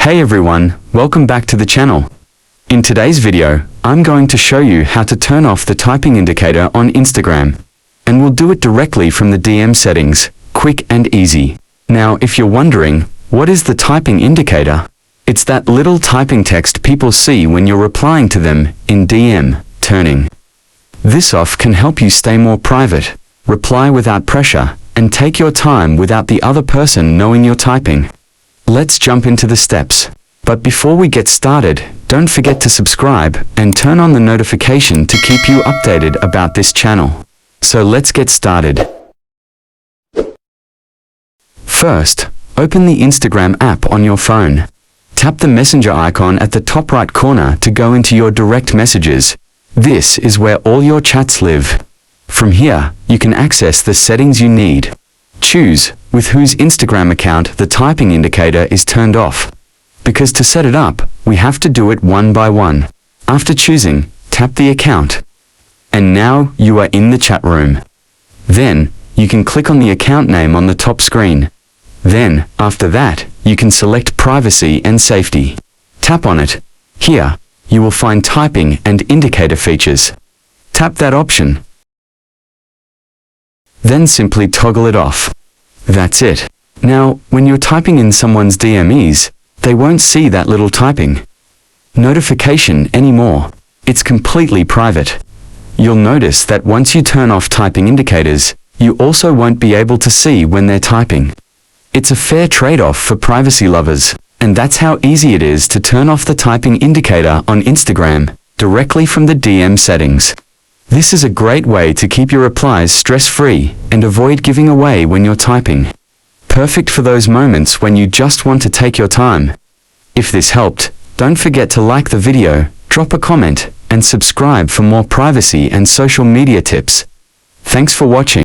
Hey everyone, welcome back to the channel. In today's video, I'm going to show you how to turn off the typing indicator on Instagram. And we'll do it directly from the DM settings, quick and easy. Now, if you're wondering, what is the typing indicator? It's that little typing text people see when you're replying to them in DM, turning. This off can help you stay more private, reply without pressure, and take your time without the other person knowing you're typing. Let's jump into the steps. But before we get started, don't forget to subscribe and turn on the notification to keep you updated about this channel. So let's get started. First, open the Instagram app on your phone. Tap the messenger icon at the top right corner to go into your direct messages. This is where all your chats live. From here, you can access the settings you need. Choose with whose Instagram account the typing indicator is turned off. Because to set it up, we have to do it one by one. After choosing, tap the account. And now you are in the chat room. Then, you can click on the account name on the top screen. Then, after that, you can select Privacy and Safety. Tap on it. Here, you will find Typing and Indicator features. Tap that option. Then simply toggle it off. That's it. Now, when you're typing in someone's DMs, they won't see that little typing notification anymore. It's completely private. You'll notice that once you turn off typing indicators, you also won't be able to see when they're typing. It's a fair trade-off for privacy lovers, and that's how easy it is to turn off the typing indicator on Instagram directly from the DM settings. This is a great way to keep your replies stress-free and avoid giving away when you're typing. Perfect for those moments when you just want to take your time. If this helped, don't forget to like the video, drop a comment, and subscribe for more privacy and social media tips. Thanks for watching.